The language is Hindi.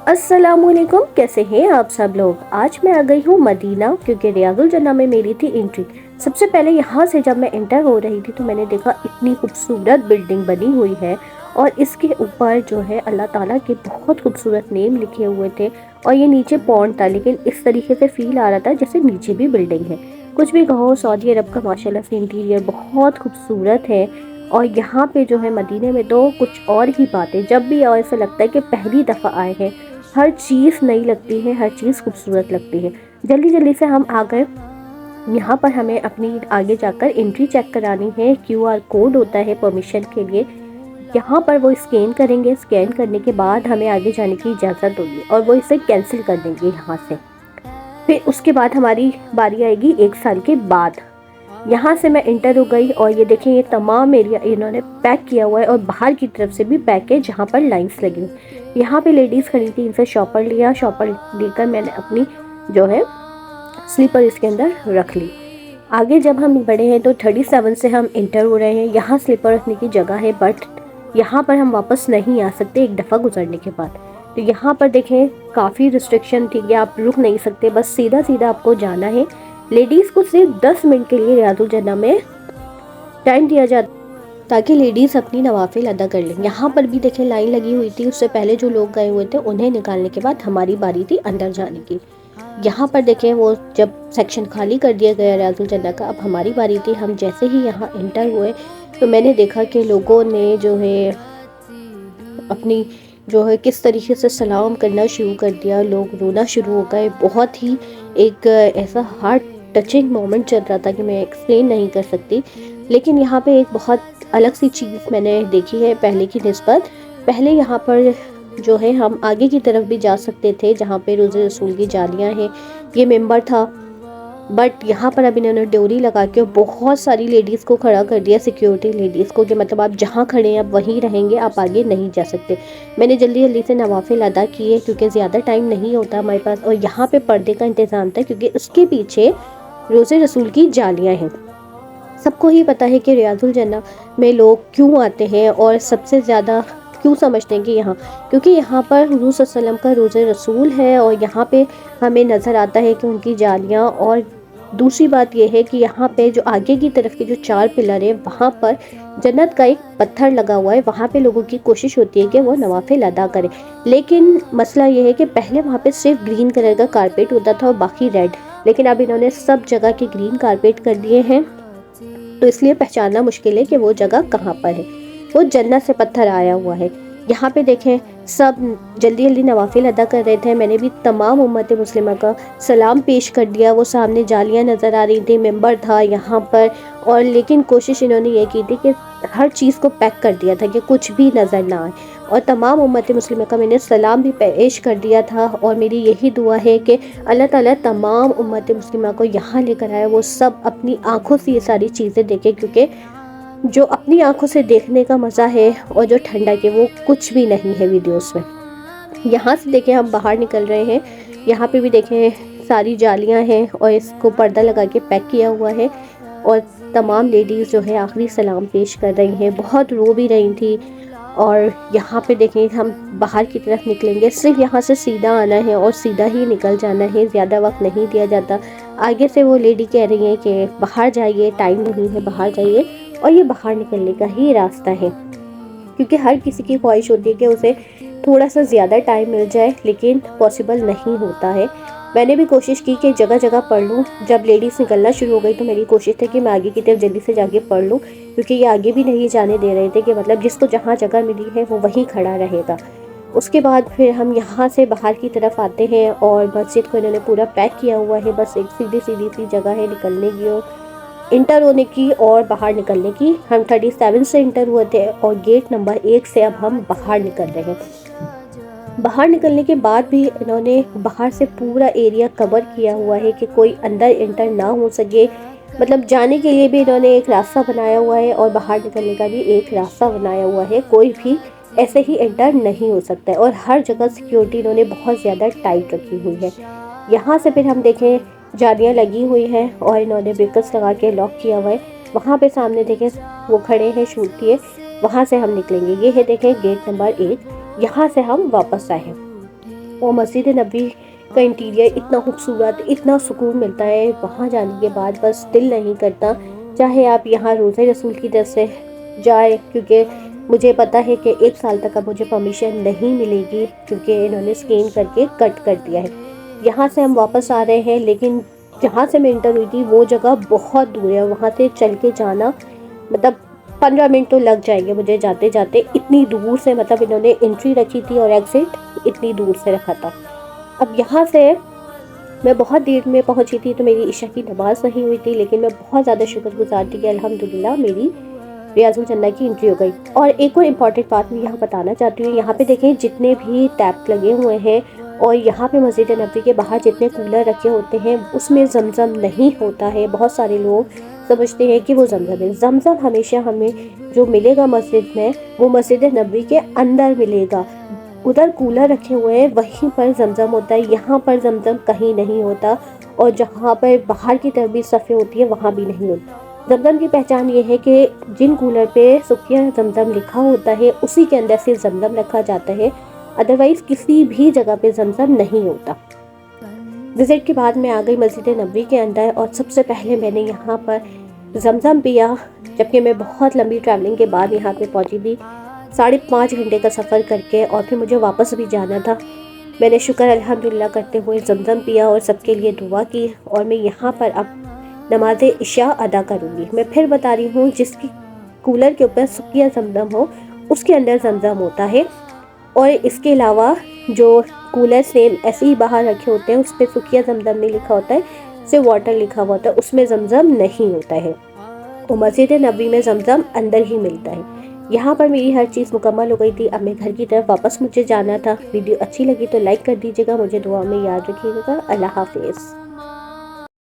अस्सलामुअलैकुम, कैसे हैं आप सब लोग। आज मैं आ गई हूँ मदीना, क्योंकि रियाजुल जन्ना में मेरी थी एंट्री। सबसे पहले यहाँ से जब मैं एंटर हो रही थी तो मैंने देखा इतनी खूबसूरत बिल्डिंग बनी हुई है और इसके ऊपर जो है अल्लाह ताला के बहुत खूबसूरत नेम लिखे हुए थे। और ये नीचे पॉन्ड था, लेकिन इस तरीके से फील आ रहा था जैसे नीचे भी बिल्डिंग है। कुछ भी कहो, सऊदी अरब का माशाल्लाह से इंटीरियर बहुत खूबसूरत है। और यहाँ पे जो है मदीने में तो कुछ और ही बात है। जब भी ऐसा लगता है कि पहली दफ़ा आए हैं, हर चीज़ नई लगती है, हर चीज़ खूबसूरत लगती है। जल्दी जल्दी से हम आ गए। यहाँ पर हमें अपनी आगे जाकर एंट्री चेक करानी है। क्यूआर कोड होता है परमिशन के लिए, यहाँ पर वो स्कैन करेंगे। स्कैन करने के बाद हमें आगे जाने की इजाज़त होगी और वो इसे कैंसिल कर देंगे यहाँ से। फिर उसके बाद हमारी बारी आएगी 1 साल के बाद। यहाँ से मैं इंटर हो गई और ये देखें, ये तमाम एरिया इन्होंने पैक किया हुआ है और बाहर की तरफ से भी पैक है जहाँ पर लाइंस लगी हुई। यहाँ पे लेडीज़ खड़ी थी, इनसे शॉपर लिया। शॉपर लेकर मैंने अपनी जो है स्लीपर इसके अंदर रख ली। आगे जब हम बढ़े हैं तो 37 से हम इंटर हो रहे हैं। यहाँ स्लीपर रखने की जगह है, बट यहाँ पर हम वापस नहीं आ सकते एक दफ़ा गुजरने के बाद। तो यहाँ पर देखें काफ़ी रिस्ट्रिक्शन थी कि आप रुक नहीं सकते, बस सीधा सीधा आपको जाना है। लेडीज़ को सिर्फ 10 मिनट के लिए रियाजुल जन्ना में टाइम दिया जाता ताकि लेडीज़ अपनी नवाफिल अदा कर लें। यहाँ पर भी देखें लाइन लगी हुई थी। उससे पहले जो लोग गए हुए थे उन्हें निकालने के बाद हमारी बारी थी अंदर जाने की। यहाँ पर देखें वो जब सेक्शन खाली कर दिया गया रियाजुल जन्ना का, अब हमारी बारी थी। हम जैसे ही यहाँ एंटर हुए तो मैंने देखा कि लोगों ने जो है अपनी जो है किस तरीके से सलाम करना शुरू कर दिया। लोग रोना शुरू हो गए। बहुत ही एक ऐसा हार्ट टचिंग मोमेंट चल रहा था कि मैं एक्सप्लेन नहीं कर सकती। लेकिन यहाँ पे एक बहुत अलग सी चीज़ मैंने देखी है पहले की निस्बत। पहले यहाँ पर जो है हम आगे की तरफ भी जा सकते थे जहाँ पे रोज़े रसूल की जालियाँ हैं, ये मेंबर था। बट यहाँ पर अब इन्होंने ड्योरी लगा के बहुत सारी लेडीज़ को खड़ा कर दिया, सिक्योरिटी लेडीज़ को, कि मतलब आप जहाँ खड़े हैं आप वहीं रहेंगे, आप आगे नहीं जा सकते। मैंने जल्दी जल्दी से नवाफिल अदा किए क्योंकि ज़्यादा टाइम नहीं होता हमारे पास। और यहाँ पे पर्दे का इंतज़ाम था क्योंकि उसके पीछे रोज़े रसूल की जालियाँ हैं। सबको ही पता है कि रियाजुल जन्ना में लोग क्यों आते हैं और सबसे ज़्यादा क्यों समझते हैं कि यहाँ, क्योंकि यहाँ पर हुज़ूर सल्लल्लाहु अलैहि वसल्लम का रोज़े रसूल है और यहाँ पे हमें नज़र आता है कि उनकी जालियाँ। और दूसरी बात यह है कि यहाँ पे जो आगे की तरफ के जो 4 पिलर है वहाँ पर जन्नत का एक पत्थर लगा हुआ है। वहाँ पे लोगों की कोशिश होती है कि वो नवाफिल अदा करें। लेकिन मसला ये है कि पहले वहाँ पे सिर्फ ग्रीन कलर का कारपेट होता था और बाकी रेड, लेकिन अब इन्होंने सब जगह के ग्रीन कारपेट कर दिए हैं। तो इसलिए पहचानना मुश्किल है कि वो जगह कहाँ पर है। वो जन्नत से पत्थर आया हुआ है। यहाँ पे देखें सब जल्दी जल्दी नवाफिल अदा कर रहे थे। मैंने भी तमाम उम्मत मुस्लिमा का सलाम पेश कर दिया। वो सामने जालियाँ नज़र आ रही थी, मेंबर था यहाँ पर। और लेकिन कोशिश इन्होंने ये की थी कि हर चीज़ को पैक कर दिया था कि कुछ भी नज़र ना आए। और तमाम उम्मत मुस्लिमा का मैंने सलाम भी पेश कर दिया था। और मेरी यही दुआ है कि अल्लाह ताला तमाम उम्मत मुस्लिमा को यहाँ लेकर आए, वो सब अपनी आँखों से ये सारी चीज़ें देखें, क्योंकि जो अपनी आंखों से देखने का मज़ा है और जो ठंडक है वो कुछ भी नहीं है वीडियोस में। यहाँ से देखें हम बाहर निकल रहे हैं। यहाँ पे भी देखें सारी जालियाँ हैं और इसको पर्दा लगा के पैक किया हुआ है। और तमाम लेडीज़ जो है आखिरी सलाम पेश कर रही हैं, बहुत रो भी रही थी। और यहाँ पे देखें हम बाहर की तरफ निकलेंगे। सिर्फ यहाँ से सीधा आना है और सीधा ही निकल जाना है, ज़्यादा वक्त नहीं दिया जाता। आगे से वो लेडी कह रही है कि बाहर जाइए, टाइम नहीं है, बाहर जाइए। और ये बाहर निकलने का ही रास्ता है, क्योंकि हर किसी की ख्वाहिश होती है कि उसे थोड़ा सा ज़्यादा टाइम मिल जाए, लेकिन पॉसिबल नहीं होता है। मैंने भी कोशिश की कि जगह जगह पढ़ लूँ। जब लेडीज़ निकलना शुरू हो गई तो मेरी कोशिश थी कि मैं आगे की तरफ जल्दी से जाके पढ़ लूँ, क्योंकि ये आगे भी नहीं जाने दे रहे थे कि मतलब जिसको जहाँ जगह मिली है वो वहीं खड़ा रहेगा। उसके बाद फिर हम यहाँ से बाहर की तरफ आते हैं और मस्जिद को इन्होंने पूरा पैक किया हुआ है। बस एक सीधी सीधी सी जगह है निकलने की और इंटर होने की और बाहर निकलने की। हम 37 से इंटर हुए थे और गेट नंबर 1 से अब हम बाहर निकल रहे हैं। बाहर निकलने के बाद भी इन्होंने बाहर से पूरा एरिया कवर किया हुआ है कि कोई अंदर इंटर ना हो सके। मतलब जाने के लिए भी इन्होंने एक रास्ता बनाया हुआ है और बाहर निकलने का भी एक रास्ता बनाया हुआ है। कोई भी ऐसे ही एंटर नहीं हो सकता है और हर जगह सिक्योरिटी इन्होंने बहुत ज़्यादा टाइट रखी हुई है। यहाँ से फिर हम देखें जालियाँ लगी हुई हैं और इन्होंने ब्रेकर्स लगा के लॉक किया हुआ है। वहाँ पे सामने देखें वो खड़े हैं, शूट किए। वहाँ से हम निकलेंगे। ये है देखें गेट नंबर 1, यहाँ से हम वापस आए हैं। और मस्जिद नबी का इंटीरियर इतना खूबसूरत, इतना सुकून मिलता है वहाँ जाने के बाद, बस दिल नहीं करता चाहे आप यहाँ रोज़े रसूल की तरफ से जाए, क्योंकि मुझे पता है कि 1 साल तक अब मुझे परमिशन नहीं मिलेगी क्योंकि इन्होंने स्कैन करके कट कर दिया है। यहाँ से हम वापस आ रहे हैं, लेकिन जहाँ से मैं इंटर हुई थी वो जगह बहुत दूर है, वहाँ से चल के जाना मतलब 15 मिनट तो लग जाएंगे मुझे जाते जाते, इतनी दूर से मतलब इन्होंने एंट्री रखी थी और एग्ज़िट इतनी दूर से रखा था। अब यहाँ से मैं बहुत देर में पहुँची थी तो मेरी इशा की नमाज़ नहीं हुई थी, लेकिन मैं बहुत ज़्यादा शुक्रगुज़ार थी कि अल्हम्दुलिल्लाह मेरी रियाजुल जन्नत की एंट्री हो गई। और एक और इम्पॉर्टेंट बात मैं यहाँ बताना चाहती हूँ, यहाँ पे देखें जितने भी टैप लगे हुए हैं और यहाँ पे मस्जिद नबी के बाहर जितने कूलर रखे होते हैं उसमें ज़मज़म नहीं होता है। बहुत सारे लोग समझते हैं कि वो ज़मज़म है। ज़मज़म हमेशा हमें जो मिलेगा मस्जिद में वो मस्जिद नबी के अंदर मिलेगा। उधर कूलर रखे हुए हैं वहीं पर ज़मज़म होता है, यहाँ पर ज़मज़म कहीं नहीं होता। और जहाँ पर बाहर की तरफ भी सफ़े होती है वहाँ भी नहीं होती। ज़मज़म की पहचान ये है कि जिन कूलर पे सुकिया ज़मज़म लिखा होता है उसी के अंदर से ज़मज़म रखा जाता है, अदरवाइज़ किसी भी जगह पे ज़मज़म नहीं होता। विज़िट के बाद मैं आ गई मस्जिद नबी के अंदर और सबसे पहले मैंने यहाँ पर ज़मज़म पिया, जबकि मैं बहुत लंबी ट्रैवलिंग के बाद यहाँ पे पहुँची थी, 5.5 घंटे का सफ़र करके, और फिर मुझे वापस भी जाना था। मैंने शुक्र अल्हम्दुलिल्लाह करते हुए ज़मज़म पिया और सबके लिए दुआ की, और मैं यहाँ पर अब नमाज इशा अदा करूँगी। मैं फिर बता रही हूँ, जिसकी कूलर के ऊपर सुकिया ज़मज़म हो उसके अंदर ज़मज़म होता है, और इसके अलावा जो कूलर सेम ऐसे ही बाहर रखे होते हैं उस पर सुकिया ज़मज़म नहीं लिखा होता है, सिर्फ वाटर लिखा हुआ होता है, उसमें ज़मज़म नहीं होता है। और मस्जिद नबी में ज़मज़म अंदर ही मिलता है। यहाँ पर मेरी हर चीज़ मुकम्मल हो गई थी। अब मैं घर की तरफ वापस मुझे जाना था। वीडियो अच्छी लगी तो लाइक कर दीजिएगा, मुझे दुआ में याद रखिएगा। अल्लाह हाफ़िज़।